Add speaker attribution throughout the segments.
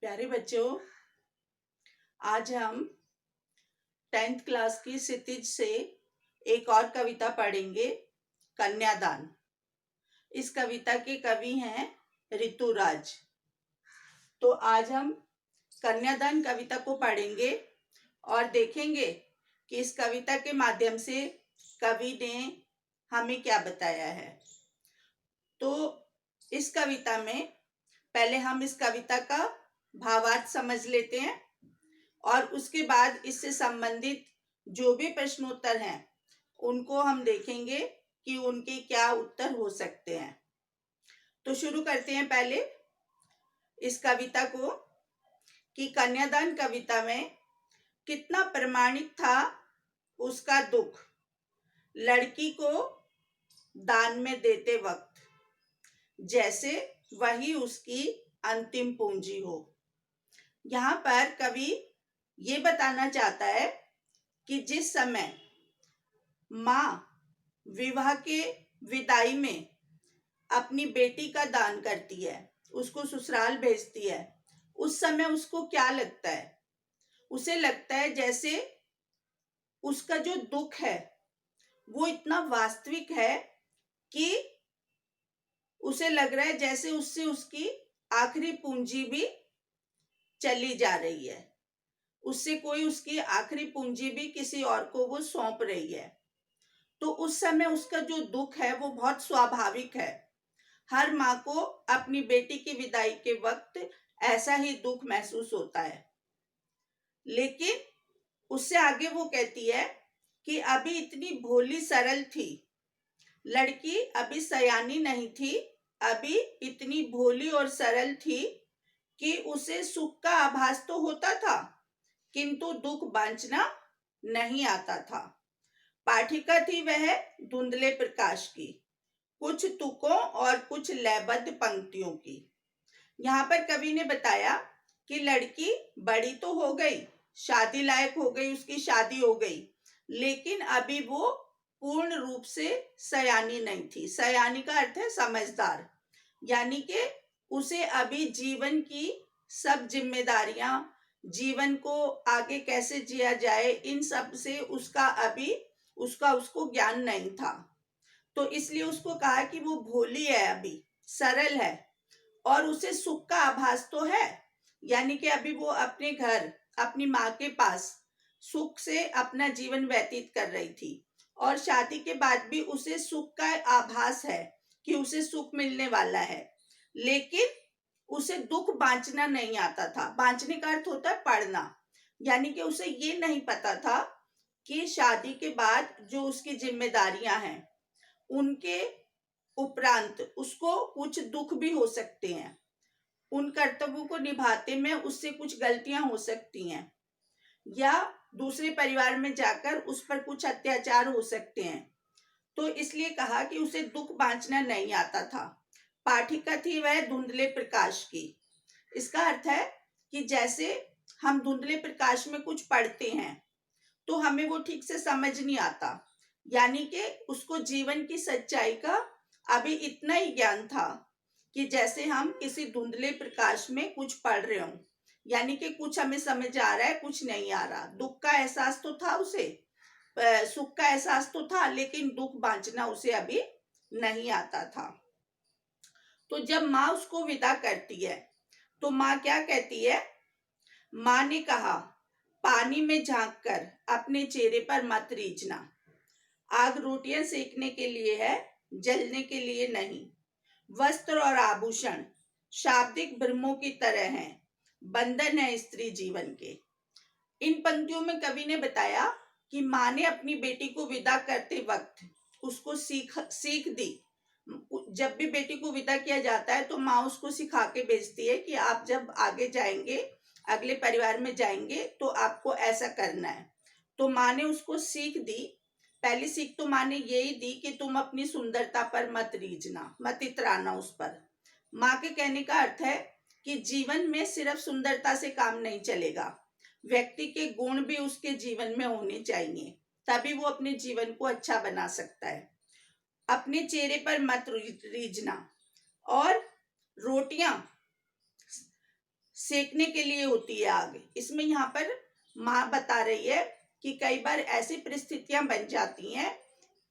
Speaker 1: प्यारे बच्चों, आज हम 10th क्लास की क्षितिज से एक और कविता पढ़ेंगे, कन्यादान। इस कविता के कवि हैं ऋतुराज। तो आज हम कन्यादान कविता को पढ़ेंगे और देखेंगे कि इस कविता के माध्यम से कवि ने हमें क्या बताया है। तो इस कविता में पहले हम इस कविता का भावार्थ समझ लेते हैं और उसके बाद इससे संबंधित जो भी प्रश्नोत्तर हैं उनको हम देखेंगे कि उनके क्या उत्तर हो सकते हैं। तो शुरू करते हैं पहले इस कविता को कि कन्यादान कविता में कितना प्रमाणिक था उसका दुख लड़की को दान में देते वक्त, जैसे वही उसकी अंतिम पूंजी हो। यहाँ पर कवि ये बताना चाहता है कि जिस समय माँ विवाह के विदाई में अपनी बेटी का दान करती है, उसको ससुराल भेजती है, उस समय उसको क्या लगता है? उसे लगता है जैसे उसका जो दुख है वो इतना वास्तविक है कि उसे लग रहा है जैसे उससे उसकी आखिरी पूंजी भी चली जा रही है, उससे कोई उसकी आखिरी पूंजी भी किसी और को वो सौंप रही है। तो उस समय उसका जो दुख है वो बहुत स्वाभाविक है। हर माँ को अपनी बेटी की विदाई के वक्त ऐसा ही दुख महसूस होता है। लेकिन उससे आगे वो कहती है कि अभी इतनी भोली सरल थी लड़की, अभी सयानी नहीं थी, अभी इतनी भोली और सरल थी कि उसे सुख का आभास तो होता था किंतु दुख बांचना नहीं आता था। पाठिका थी वह धुंधले प्रकाश की, कुछ तुकों और कुछ लयबद्ध पंक्तियों की। यहाँ पर कवि ने बताया कि लड़की बड़ी तो हो गई, शादी लायक हो गई, उसकी शादी हो गई, लेकिन अभी वो पूर्ण रूप से सयानी नहीं थी। सयानी का अर्थ है समझदार, यानी कि उसे अभी जीवन की सब जिम्मेदारियां, जीवन को आगे कैसे जिया जाए, इन सब से उसको ज्ञान नहीं था। तो इसलिए उसको कहा कि वो भोली है, अभी सरल है और उसे सुख का आभास तो है, यानी कि अभी वो अपने घर अपनी माँ के पास सुख से अपना जीवन व्यतीत कर रही थी और शादी के बाद भी उसे सुख का आभास है कि उसे सुख मिलने वाला है, लेकिन उसे दुख बांचना नहीं आता था। बांचने का अर्थ होता है पढ़ना, यानी कि उसे ये नहीं पता था कि शादी के बाद जो उसकी जिम्मेदारियां हैं उनके उपरांत उसको कुछ दुख भी हो सकते हैं, उन कर्तव्यों को निभाते में उससे कुछ गलतियां हो सकती हैं या दूसरे परिवार में जाकर उस पर कुछ अत्याचार हो सकते हैं। तो इसलिए कहा कि उसे दुख बांचना नहीं आता था। पाठिका थी वह धुंधले प्रकाश की। इसका अर्थ है कि जैसे हम धुंधले प्रकाश में कुछ पढ़ते हैं तो हमें वो ठीक से समझ नहीं आता, यानी कि उसको जीवन की सच्चाई का अभी इतना ही ज्ञान था कि जैसे हम किसी धुंधले प्रकाश में कुछ पढ़ रहे हो, यानी कि कुछ हमें समझ आ रहा है, कुछ नहीं आ रहा। दुख का एहसास तो था उसे, सुख का एहसास तो था, लेकिन दुख बांचना उसे अभी नहीं आता था। तो जब माँ उसको विदा करती है तो माँ क्या कहती है? माँ ने कहा, पानी में झांककर अपने चेहरे पर मत रीझना। आग रोटियां सेकने के लिए है, जलने के लिए नहीं। वस्त्र और आभूषण शाब्दिक भ्रमों की तरह हैं, बंधन है स्त्री जीवन के। इन पंक्तियों में कवि ने बताया कि माँ ने अपनी बेटी को विदा करते वक्त उसको सीख दी। जब भी बेटी को विदा किया जाता है तो माँ उसको सिखा के भेजती है कि आप जब आगे जाएंगे, अगले परिवार में जाएंगे, तो आपको ऐसा करना है। तो माँ ने उसको सीख दी। पहली सीख तो माँ ने यही दी कि तुम अपनी सुंदरता पर मत रीझना, मत इतराना उस पर। माँ के कहने का अर्थ है कि जीवन में सिर्फ सुंदरता से काम नहीं चलेगा, व्यक्ति के गुण भी उसके जीवन में होने चाहिए, तभी वो अपने जीवन को अच्छा बना सकता है। अपने चेहरे पर मत रीझना। और रोटियां सेकने के लिए होती है आग। इसमें यहाँ पर माँ बता रही है कि कई बार ऐसी परिस्थितियां बन जाती हैं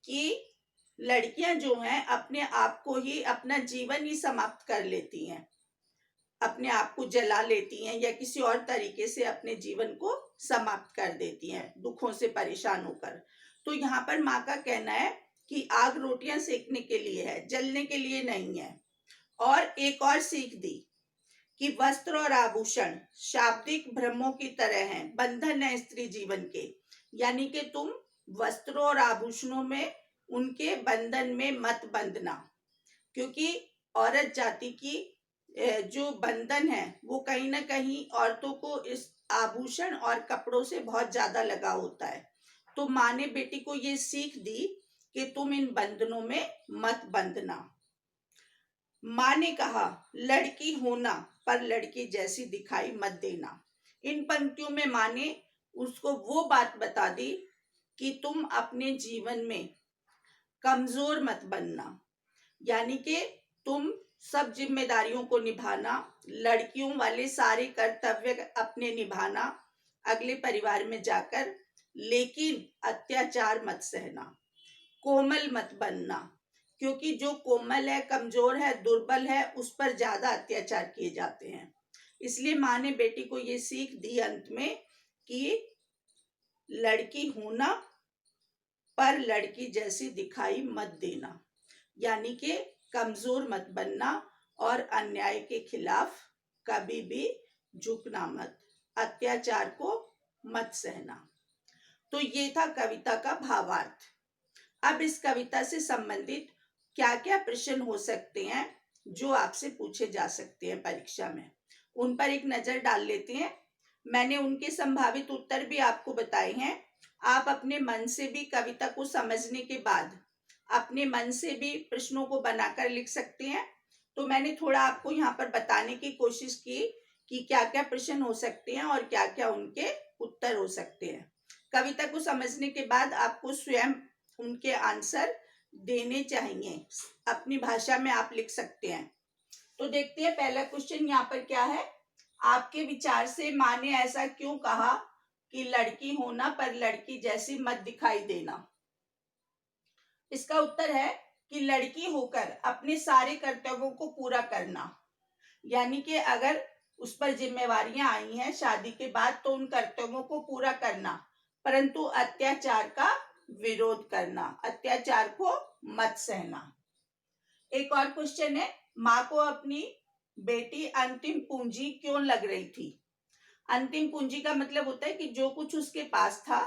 Speaker 1: कि लड़कियां जो हैं अपने आप को ही, अपना जीवन ही समाप्त कर लेती हैं, अपने आप को जला लेती हैं या किसी और तरीके से अपने जीवन को समाप्त कर देती हैं दुखों से परेशान होकर। तो यहाँ पर माँ का कहना है कि आग रोटियां सेकने के लिए है, जलने के लिए नहीं है। और एक और सीख दी कि वस्त्र और आभूषण शाब्दिक भ्रमों की तरह हैं, बंधन है स्त्री जीवन के। यानी कि तुम वस्त्रों और आभूषणों में, उनके बंधन में मत बंधना, क्योंकि औरत जाति की जो बंधन है वो कहीं ना कहीं औरतों को इस आभूषण और कपड़ों से बहुत ज्यादा लगा होता है। तो माँ ने बेटी को ये सीख दी कि तुम इन बंधनों में मत बंधना। माँ ने कहा, लड़की होना पर लड़की जैसी दिखाई मत देना। इन पंक्तियों में माँ ने उसको वो बात बता दी कि तुम अपने जीवन में कमजोर मत बनना, यानी कि तुम सब जिम्मेदारियों को निभाना, लड़कियों वाले सारे कर्तव्य अपने निभाना अगले परिवार में जाकर, लेकिन अत्याचार मत सहना, कोमल मत बनना, क्योंकि जो कोमल है, कमजोर है, दुर्बल है, उस पर ज्यादा अत्याचार किए जाते हैं। इसलिए माँ ने बेटी को ये सीख दी अंत में कि लड़की होना पर लड़की जैसी दिखाई मत देना, यानी कि कमजोर मत बनना और अन्याय के खिलाफ कभी भी झुकना मत, अत्याचार को मत सहना। तो ये था कविता का भावार्थ। अब इस कविता से संबंधित क्या क्या प्रश्न हो सकते हैं जो आपसे पूछे जा सकते हैं परीक्षा में, उन पर एक नजर डाल लेते हैं। मैंने उनके संभावित उत्तर भी आपको बताए हैं। आप अपने मन से भी कविता को समझने के बाद अपने मन से भी प्रश्नों को बनाकर लिख सकते हैं। तो मैंने थोड़ा आपको यहाँ पर बताने की कोशिश की कि क्या क्या प्रश्न हो सकते हैं और क्या क्या उनके उत्तर हो सकते हैं। कविता को समझने के बाद आपको स्वयं उनके आंसर देने चाहिए, अपनी भाषा में आप लिख सकते हैं। तो देखते हैं पहला क्वेश्चन यहाँ पर क्या है। आपके विचार से माँ ने ऐसा क्यों कहा कि लड़की होना पर लड़की जैसी मत दिखाई देना। इसका उत्तर है कि लड़की होकर अपने सारे कर्तव्यों को पूरा करना, यानी कि अगर उस पर जिम्मेवारियां आई हैं शादी के बाद तो उन कर्तव्यों को पूरा करना, परंतु अत्याचार का विरोध करना, अत्याचार को मत सहना। एक और क्वेश्चन है, माँ को अपनी बेटी अंतिम पूंजी क्यों लग रही थी। अंतिम पूंजी का मतलब होता है कि जो कुछ उसके पास था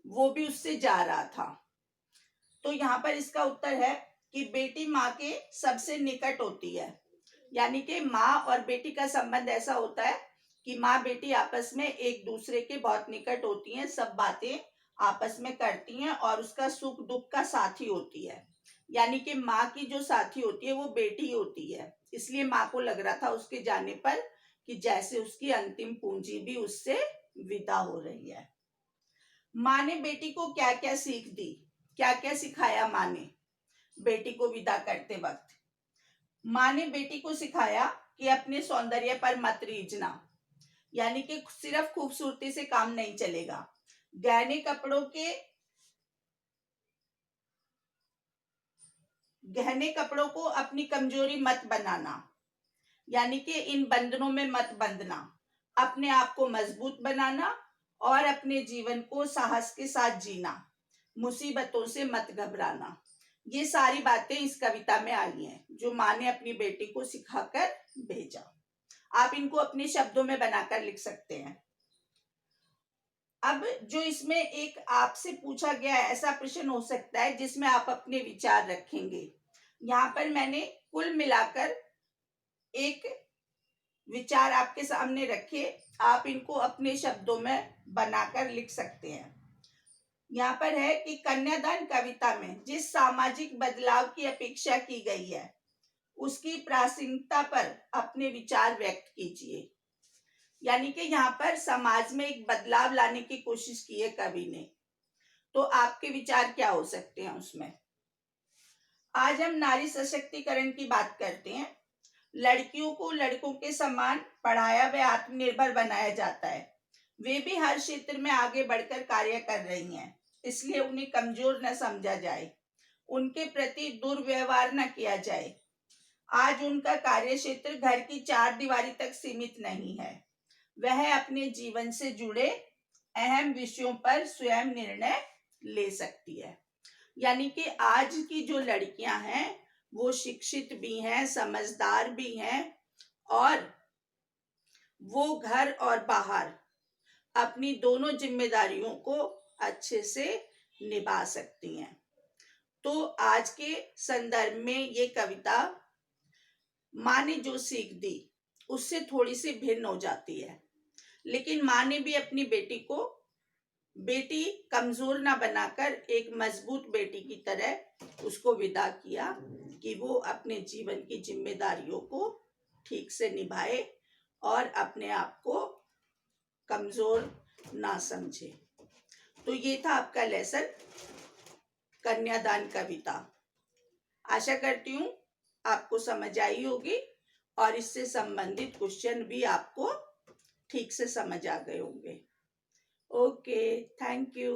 Speaker 1: वो भी उससे जा रहा था। तो यहाँ पर इसका उत्तर है कि बेटी माँ के सबसे निकट होती है, यानी कि माँ और बेटी का संबंध ऐसा होता है कि माँ बेटी आपस में एक दूसरे के बहुत निकट होती हैं, सब बातें आपस में करती हैं और उसका सुख दुख का साथी होती है। यानी कि माँ की जो साथी होती है वो बेटी होती है। इसलिए माँ को लग रहा था उसके जाने पर कि जैसे उसकी अंतिम पूंजी भी उससे विदा हो रही है। माँ ने बेटी को क्या क्या सीख दी, क्या क्या सिखाया माँ ने बेटी को विदा करते वक्त। माँ ने बेटी को सिखाया कि अपने सौंदर्य पर मत रीझना, यानी कि सिर्फ खूबसूरती से काम नहीं चलेगा। गहने कपड़ों को अपनी कमजोरी मत बनाना, यानी कि इन बंधनों में मत बंधना। अपने आप को मजबूत बनाना और अपने जीवन को साहस के साथ जीना, मुसीबतों से मत घबराना। ये सारी बातें इस कविता में आई हैं जो माँ ने अपनी बेटी को सिखाकर भेजा। आप इनको अपने शब्दों में बनाकर लिख सकते हैं। अब जो इसमें एक आपसे पूछा गया ऐसा प्रश्न हो सकता है जिसमें आप अपने विचार रखेंगे। यहाँ पर मैंने कुल मिलाकर एक विचार आपके सामने रखे, आप इनको अपने शब्दों में बनाकर लिख सकते हैं। यहाँ पर है कि कन्यादान कविता में जिस सामाजिक बदलाव की अपेक्षा की गई है उसकी प्रासंगिकता पर अपने विचार व्यक्त कीजिए। यानी कि यहाँ पर समाज में एक बदलाव लाने की कोशिश की है कवि ने। तो आपके विचार क्या हो सकते हैं उसमें। आज हम नारी सशक्तिकरण की बात करते हैं। लड़कियों को लड़कों के समान पढ़ाया व आत्मनिर्भर बनाया जाता है। वे भी हर क्षेत्र में आगे बढ़कर कार्य कर रही हैं, इसलिए उन्हें कमजोर न समझा जाए, उनके प्रति दुर्व्यवहार न किया जाए। आज उनका कार्य क्षेत्र घर की चार दीवारी तक सीमित नहीं है। वह अपने जीवन से जुड़े अहम विषयों पर स्वयं निर्णय ले सकती है। यानी कि आज की जो लड़कियां हैं वो शिक्षित भी हैं, समझदार भी हैं और वो घर और बाहर अपनी दोनों जिम्मेदारियों को अच्छे से निभा सकती हैं। तो आज के संदर्भ में ये कविता माँ ने जो सीख दी उससे थोड़ी सी भिन्न हो जाती है, लेकिन माँ ने भी अपनी बेटी को बेटी कमजोर ना बनाकर एक मजबूत बेटी की तरह उसको विदा किया कि वो अपने जीवन की जिम्मेदारियों को ठीक से निभाए और अपने आप को कमजोर ना समझे। तो ये था आपका लेसन कन्यादान कविता। आशा करती हूँ आपको समझ आई होगी और इससे संबंधित क्वेश्चन भी आपको ठीक से समझ आ गए होंगे। Okay, thank you.